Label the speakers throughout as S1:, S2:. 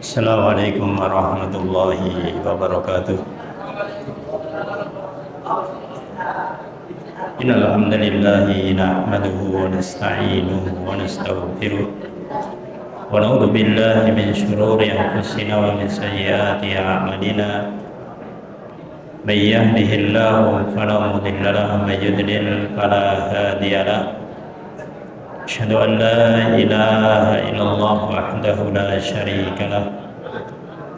S1: Assalamualaikum warahmatullahi wabarakatuh. Innal hamdalillahi nahmaduhu wa nasta'inuhu wa nastaghfiruh wa na'udzu billahi min shururi anfusina wa min sayyiati a'malina. May yahdihillahu fala mudilla lahu wa may yudlil fala hadiya lahu. Asyhadu an la ilaha illallah wahdahu la syarika lah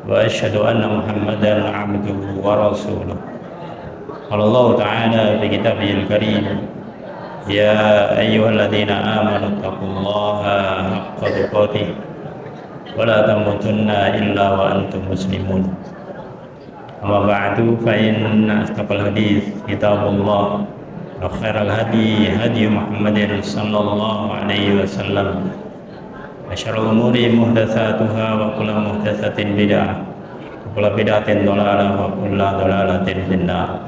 S1: wa asyhadu anna Muhammadan abduhu wa rasuluh. Qala Allah ta'ala fi kitabihil karim, ya ayyuhalladzina amanu taqullaha haqqa tuqatih wa la tamutunna illa wa antum muslimun. Amma ba'du, fa inna asdaqal hadits kitabullah wa khairal hadi hadi Muhammadin sallallahu alaihi wasallam wa syarrul umuri muhdatsatuha wa kullu muhdatsatin bid'ah wa kullu bid'atin dhalalah wa kullu dhalalatin finnar.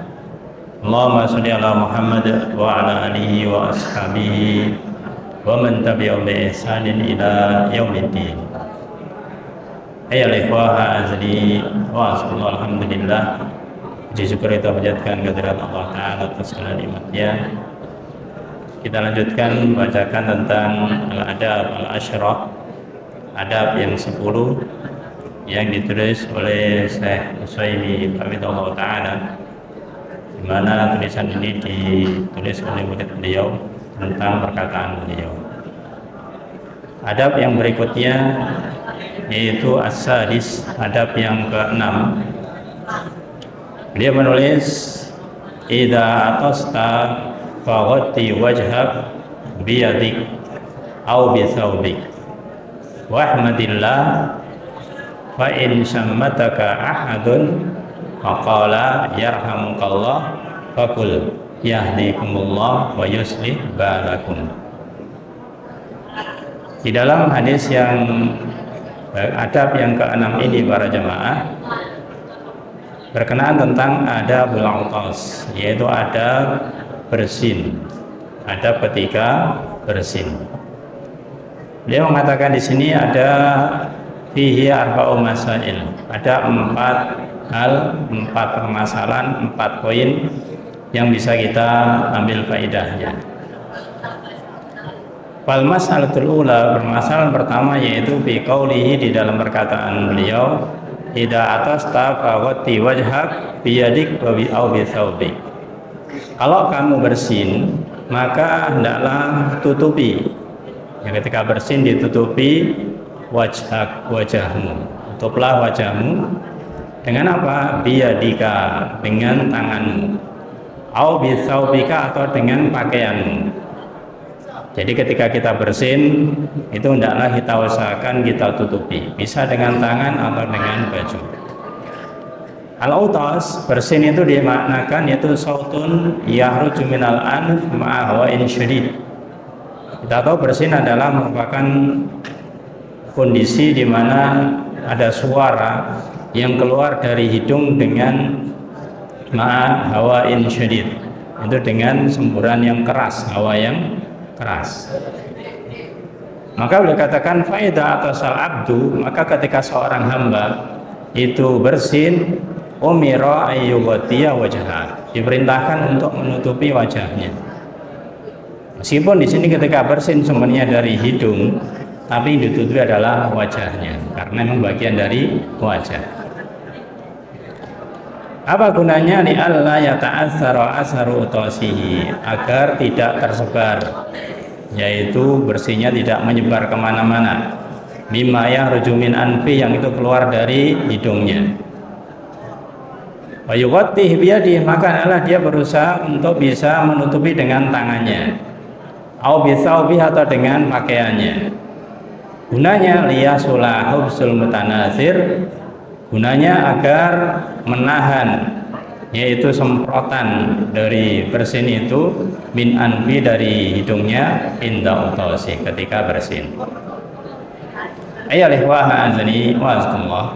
S1: Allahumma shalli ala Muhammad wa ala alihi wa ashabihi wa man tabi'ahum bi ihsanin ila yaumiddin. Ayyuhal ikhwah azli wa alhamdulillah, puji syukur kita panjatkan kehadirat Allah Ta'ala atas segala nikmatnya. Kita lanjutkan membacakan tentang al-adab al-asyrah, adab yang 10 yang ditulis oleh Syekh Utsaimin rahimahullah Ta'ala, di mana tulisan ini ditulis oleh murid beliau tentang perkataan beliau. Adab yang berikutnya yaitu as-sadis, adab yang ke-6. Dia menulis, idza atasta faghatti wajhak biyadik aw bi thawbik wahmadillah fa in sammataka ahadun faqala yarhamukallah faqul yahdikumullah wa yuslih balakum. Di dalam hadis yang adab yang ke-6 ini para jamaah berkenaan tentang adabul autas, yaitu adab bersin, adab ketika bersin. Dia mengatakan di sini ada fihi arba'u masail, ada 4 hal, 4 permasalahan, 4 poin yang bisa kita ambil faedahnya. Fal mas'alatul ula, permasalahan pertama yaitu fi qaulihi, di dalam perkataan beliau, idza atasta faghatti wajhak biyadik wa bi thawbik. Kalau kamu bersin, maka hendaklah tutupi. Ya, ketika bersin ditutupi wajahmu. Tutuplah wajahmu dengan apa? Biyadika, dengan tanganmu. Au bi thawbika, atau dengan pakaianmu. Jadi ketika kita bersin itu hendaklah kita usahakan kita tutupi, bisa dengan tangan atau dengan baju. Al-autas, bersin itu dimaknakan yaitu sautun yahruju minal anf ma'a hawa'in syadid. Kita tahu bersin adalah merupakan kondisi di mana ada suara yang keluar dari hidung dengan ma'a hawa'in syadid, itu dengan semburan yang keras, hawa yang keras. Maka boleh katakan faedah atau sal abdu, maka ketika seorang hamba itu bersin, umira ayyughatiya wajhah, diperintahkan untuk menutupi wajahnya. Meskipun di sini ketika bersin sebenarnya dari hidung, tapi yang ditutupi adalah wajahnya karena memang bagian dari wajah. Apa gunanya? Li alla yata'atsara asaru utasihi, agar tidak tersebar, yaitu bersihnya tidak menyebar kemana-mana, mimma yahruju min anfi, yang itu keluar dari hidungnya. Wa yughattih biyadihi, maka adalah dia berusaha untuk bisa menutupi dengan tangannya, au bi thawbihi, atau dengan pakaiannya. Gunanya liyasula hubsul mutanazir, gunanya agar menahan, yaitu semprotan dari bersin itu, min anfi, dari hidungnya, inda utasi, ketika bersin. Ayyuhal ikhwah azani wa azkumullah.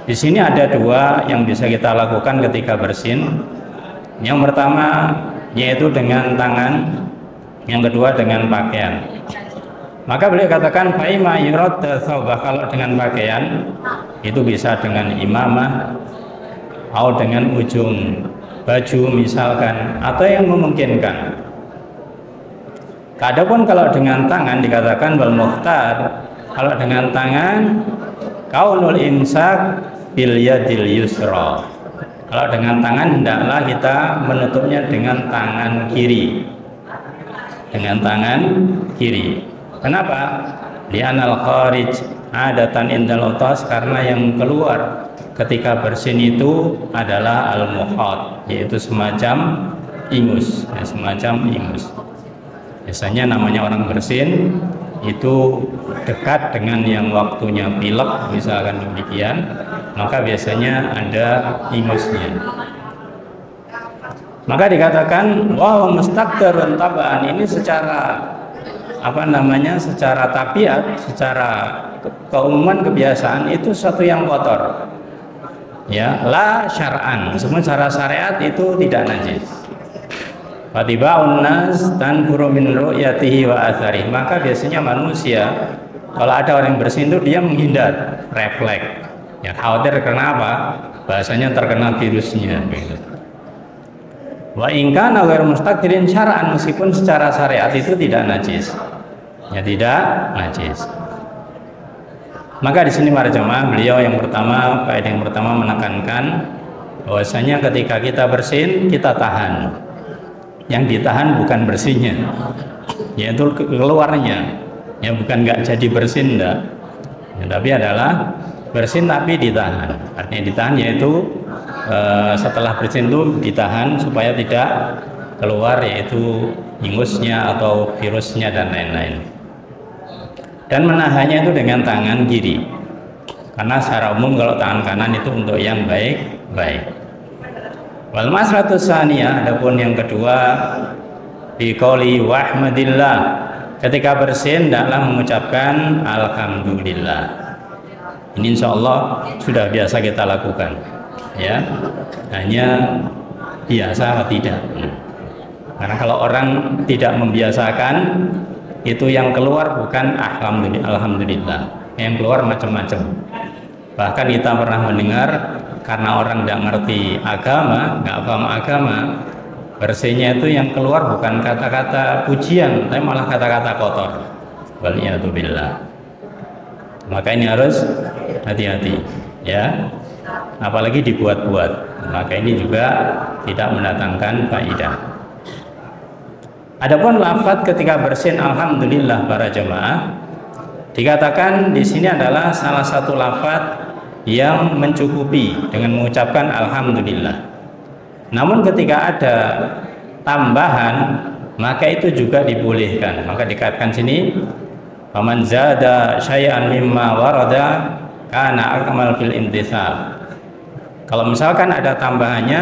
S1: Di sini ada 2 yang bisa kita lakukan ketika bersin. Yang pertama yaitu dengan tangan, yang kedua dengan pakaian. Maka beliau katakan faima yurad thawbah, kalau dengan pakaian itu bisa dengan imamah atau dengan ujung baju misalkan, atau yang memungkinkan. Adapun kalau dengan tangan dikatakan wal mukhtar, kalau dengan tangan kaunul imsak bil yadil yusra. Kalau dengan tangan hendaklah kita menutupnya dengan tangan kiri. Dengan tangan kiri. Kenapa? Li'anal kharij adatan indal utas, karena yang keluar ketika bersin itu adalah al-muhad, yaitu semacam ingus, ya, semacam ingus. Biasanya namanya orang bersin itu dekat dengan yang waktunya pilek, misalkan demikian, maka biasanya ada ingusnya. Maka dikatakan wah mustaqdarun tabaan, ini secara secara tabiat, secara keumuman kebiasaan itu sesuatu yang kotor, ya, la syar'an, meskipun secara syariat itu tidak najis. Fatiba'un nas tanfuru min ru'yatihi wa athari, maka biasanya manusia kalau ada orang yang bersin itu dia menghindar, refleks, ya, khawatir karena apa? Bahasanya terkena virusnya gitu. Wa in kana ghairu mustaqdirin syar'an, meskipun secara syariat itu tidak najis. Ya, tidak najis. Maka di sini para jemaah, beliau yang pertama, kaidah yang pertama menekankan bahwasanya ketika kita bersin kita tahan. Yang ditahan bukan bersihnya, yaitu keluarnya. Ya, bukan nggak jadi bersin enggak. Ya, tapi adalah bersin tapi ditahan. Artinya ditahan yaitu setelah bersin itu ditahan supaya tidak keluar, yaitu ingusnya atau virusnya dan lain-lain. Dan menahannya itu dengan tangan kiri, karena secara umum kalau tangan kanan itu untuk yang baik-baik. Wal mas'alatu tsaniyah, adapun yang kedua, biqauli wahmadillah, ketika bersin hendaklah mengucapkan alhamdulillah. Ini insya Allah sudah biasa kita lakukan, ya, hanya biasa atau tidak. Karena kalau orang tidak membiasakan, itu yang keluar bukan alhamdulillah, yang keluar macam-macam. Bahkan kita pernah mendengar, karena orang tidak ngerti agama, nggak paham agama, bersinnya itu yang keluar bukan kata-kata pujian, tapi malah kata-kata kotor. Waliyadzubillah. Maka ini harus hati-hati, ya, apalagi dibuat-buat. Maka ini juga tidak mendatangkan faidah. Adapun lafaz ketika bersin alhamdulillah para jemaah, dikatakan di sini adalah salah satu lafaz yang mencukupi dengan mengucapkan alhamdulillah. Namun ketika ada tambahan, maka itu juga dibolehkan. Maka dikatakan sini, faman zada syai'an mimma warada kana akmal fil imtithal. Kalau misalkan ada tambahannya,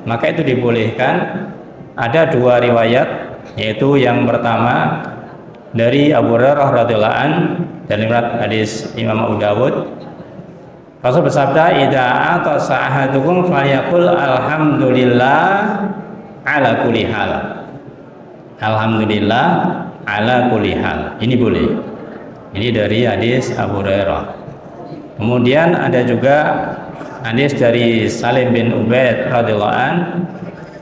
S1: maka itu dibolehkan. Ada dua riwayat, yaitu yang pertama dari Abu Hurairah radhiyallahu an, dan riwayat hadis Imam Abu Dawud, Rasul bersabda, idza atasa ahadukum falyaqul alhamdulillah ala kulli hal. Alhamdulillah ala kulli hal. Ini boleh. Ini dari hadis Abu Hurairah. Kemudian ada juga hadis dari Salim bin Ubaid radhiyallahu an,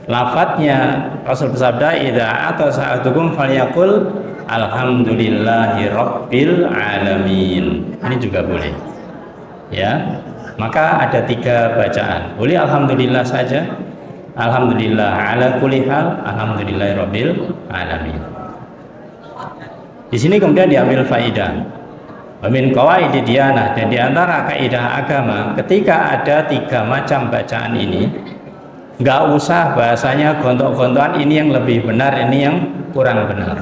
S1: lafadznya Rasul bersabda, idza atasa ahadukum falyaqul alhamdulillahi rabbil alamin. Ini juga boleh, ya. Maka ada tiga bacaan, boleh alhamdulillah saja, alhamdulillah ala kulli hal, alhamdulillahi rabbil alamin. Di sini kemudian diambil faidah, min qawaidi diyanah, dan diantara kaidah agama, ketika ada tiga macam bacaan ini, nggak usah bahasanya gontok-gontokan, ini yang lebih benar, ini yang kurang benar.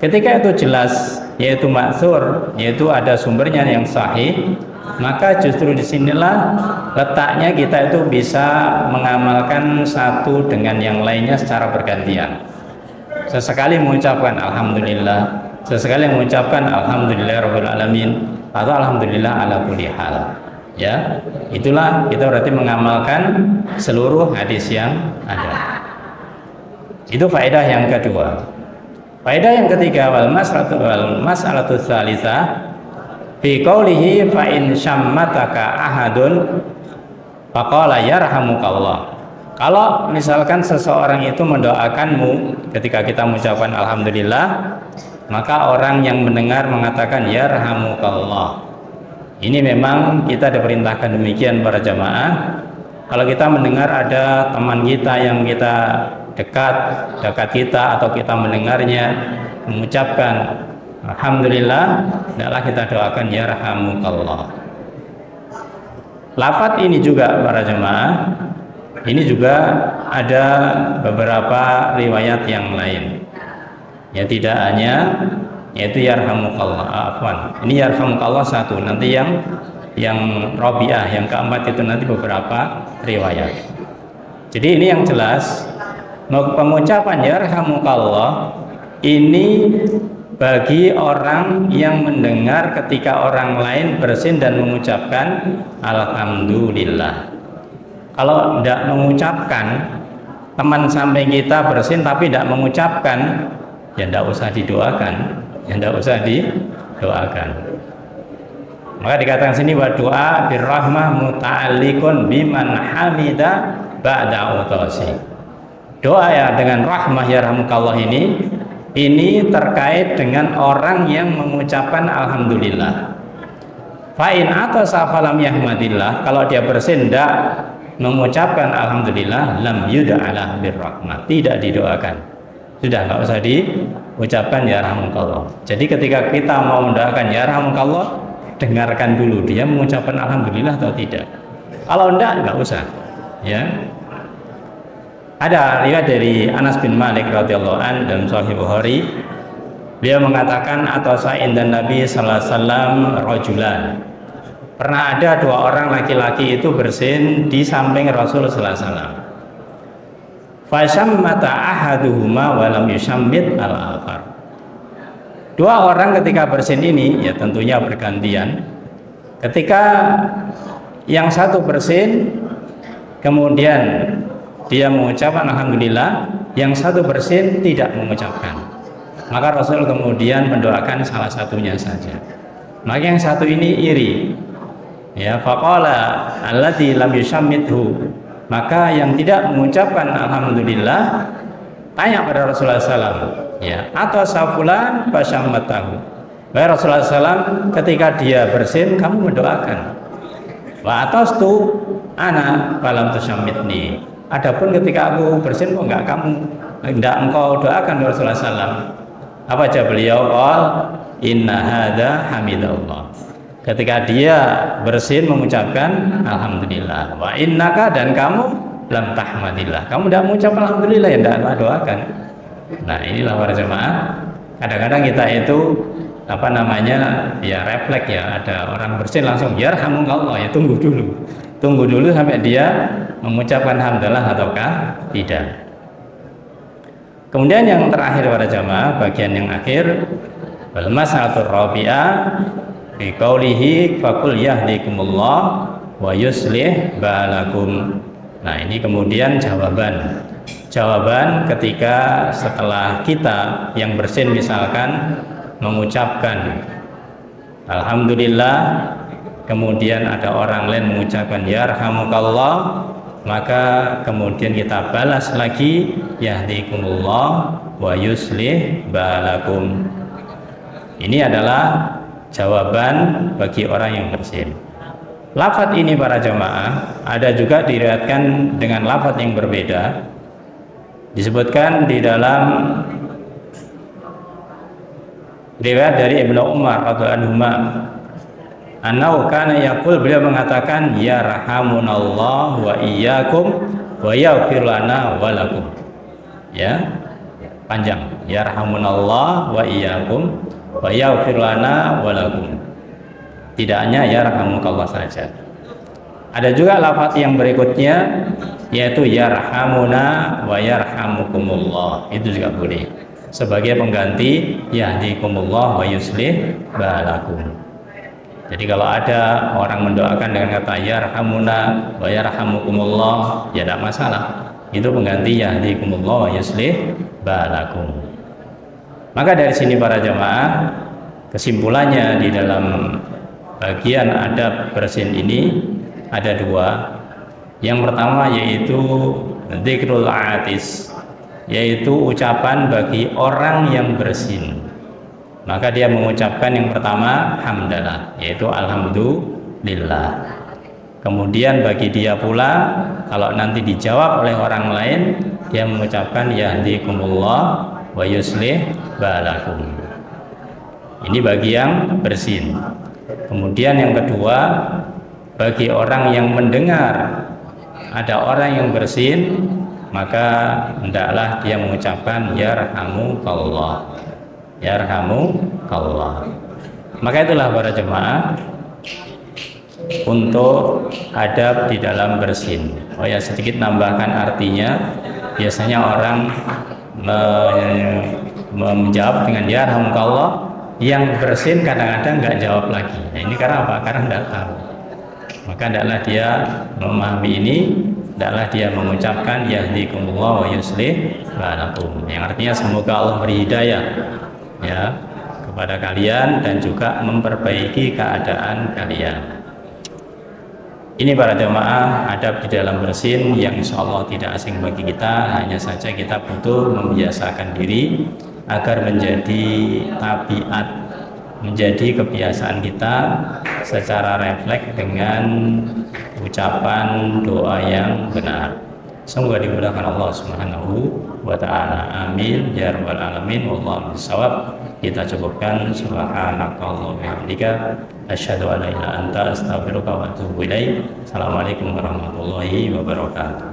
S1: Ketika itu jelas, yaitu maksur, yaitu ada sumbernya yang sahih, maka justru disinilah letaknya kita itu bisa mengamalkan satu dengan yang lainnya secara bergantian. Sesekali mengucapkan alhamdulillah, sesekali mengucapkan alhamdulillah rabbil alamin, atau alhamdulillah ala kulli hal. Ya, itulah kita berarti mengamalkan seluruh hadis yang ada. Itu faedah yang kedua. Faedah yang ketiga, wal mas'alatu tsalitsah fi qoulihi fa in syammataka ahadun faqala yarhamukallah. Kalau misalkan seseorang itu mendoakanmu ketika kita mengucapkan alhamdulillah, maka orang yang mendengar mengatakan yarhamukallah. Ini memang kita diperintahkan demikian para jamaah. Kalau kita mendengar ada teman kita yang kita dekat kita atau kita mendengarnya mengucapkan alhamdulillah, hendaklah kita doakan yarhamukallah. Lafaz ini juga para jemaah, ini juga ada beberapa riwayat yang lain. Ya, tidak hanya yaitu yarhamukallah, afwan. Ini yarhamukallah satu, nanti yang Rabi'ah, yang keempat itu nanti beberapa riwayat. Jadi ini yang jelas, pengucapan yarhamukallah ini bagi orang yang mendengar ketika orang lain bersin dan mengucapkan alhamdulillah. Kalau tidak mengucapkan, teman samping kita bersin tapi tidak mengucapkan, ya tidak usah didoakan, ya tidak usah didoakan. Maka dikatakan sini wa doa birrahmah muta'alliqun biman hamida ba'da utasi. Doa ya dengan rahmah yarhamukallah ini terkait dengan orang yang mengucapkan alhamdulillah. Fa'in atasa falam yahmadillah, kalau dia bersin tidak mengucapkan alhamdulillah, lam yuda'alah birrahmah, tidak didoakan. Sudah, nggak usah diucapkan yarhamukallah. Jadi ketika kita mau mendoakan yarhamukallah, dengarkan dulu dia mengucapkan alhamdulillah atau tidak. Kalau enggak usah. Ya. Ada riwayat dari Anas bin Malik radhiyallahu an dalam Sahih Bukhari. Beliau mengatakan atau sa'in dan Nabi sallallahu alaihi wasallam rajulan. Pernah ada dua orang laki-laki itu bersin di samping Rasul sallallahu alaihi wasallam. Fashammata ahaduhuma wa lam yushammit al-akhar. Dua orang ketika bersin ini ya tentunya bergantian. Ketika yang satu bersin kemudian dia mengucapkan alhamdulillah, yang satu bersin tidak mengucapkan. Maka Rasul kemudian mendoakan salah satunya saja. Maka yang satu ini iri. Ya, faqala alladzi lam yushammithu. Maka yang tidak mengucapkan alhamdulillah tanya pada Rasulullah SAW, ya, atau safulan fasyammatahu. Wahai Rasulullah SAW, ketika dia bersin kamu mendoakan. Wa atastu ana falam tusyammitni. Adapun ketika aku bersin kok enggak engkau doakan Rasulullah SAW. Apa jawab beliau? Qal inna hadza hamidallah. Ketika dia bersin mengucapkan alhamdulillah. Wa innaka, dan kamu lam tahmadillah. Kamu tidak mengucap alhamdulillah, ya tidak doakan. Nah, inilah para jemaah. Kadang-kadang kita itu ya refleks ya, ada orang bersin langsung yarhamukallah, ya tunggu dulu sampai dia mengucapkan alhamdulillah ataukah tidak. Kemudian yang terakhir pada jamaah, bagian yang akhir, wal mas'alatur rabi'ah fi qoulihi faqul yahdikumullah wa yuslih balakum. Nah, ini kemudian jawaban ketika setelah kita yang bersin misalkan mengucapkan alhamdulillah, kemudian ada orang lain mengucapkan yarhamukallah, maka kemudian kita balas lagi yahdikumullah wa yuslih balakum. Ini adalah jawaban bagi orang yang bersin. Lafaz ini para jamaah ada juga diriwayatkan dengan lafaz yang berbeda. Disebutkan di dalam riwayat dari Ibnu Umar radhiyallahu anhu, annahu kana yaqul, beliau mengatakan yarhamunallah wa iyyakum wa yaghfir lana wa lakum. Ya, panjang. Yarhamunallah wa iyyakum wa yaghfir lana wa lakum. Tidak hanya yarhamukallah saja. Ada juga lafaz yang berikutnya yaitu yarhamuna wa yarhamukumullah. Itu juga boleh sebagai pengganti yahdikumullah wa yuslih balakum. Jadi kalau ada orang mendoakan dengan kata yarhamuna wa yarhamukumullah, ya tidak masalah. Itu pengganti yahdikumullah wa yuslih balakum. Maka dari sini para jamaah, kesimpulannya di dalam bagian adab bersin ini ada dua. Yang pertama yaitu dzikrul atis, yaitu ucapan bagi orang yang bersin. Maka dia mengucapkan yang pertama hamdalah, yaitu alhamdulillah. Kemudian bagi dia pula, kalau nanti dijawab oleh orang lain, dia mengucapkan yahdikumullah wa yuslih balakum. Ini bagi yang bersin. Kemudian yang kedua, bagi orang yang mendengar ada orang yang bersin, maka hendaklah dia mengucapkan yarhamukallah, yarhamukallah. Maka itulah para jemaah untuk adab di dalam bersin. Oh ya, sedikit nambahkan artinya. Biasanya orang menjawab dengan yarhamukallah, yang bersin kadang-kadang nggak jawab lagi. Nah, ini karena apa? Karena nggak tahu. Maka hendaklah dia memahami ini, hendaklah dia mengucapkan yahdikumullah wa yuslih balakum, yang artinya semoga Allah beri hidayah ya kepada kalian dan juga memperbaiki keadaan kalian. Ini para jemaah adab di dalam bersin yang insya Allah tidak asing bagi kita, hanya saja kita butuh membiasakan diri agar menjadi tabiat, menjadi kebiasaan kita secara refleks dengan ucapan doa yang benar. Semoga dimudahkan Allah Subhanahu wa ta'ala. Amin ya rabbal alamin. Wallahu bissawab. Kita cukupkan. Subhanakallahumma wa bihamdika asyhadu an la ilaha illa anta astaghfiruka wa atubu ilaik. Assalamualaikum warahmatullahi wabarakatuh.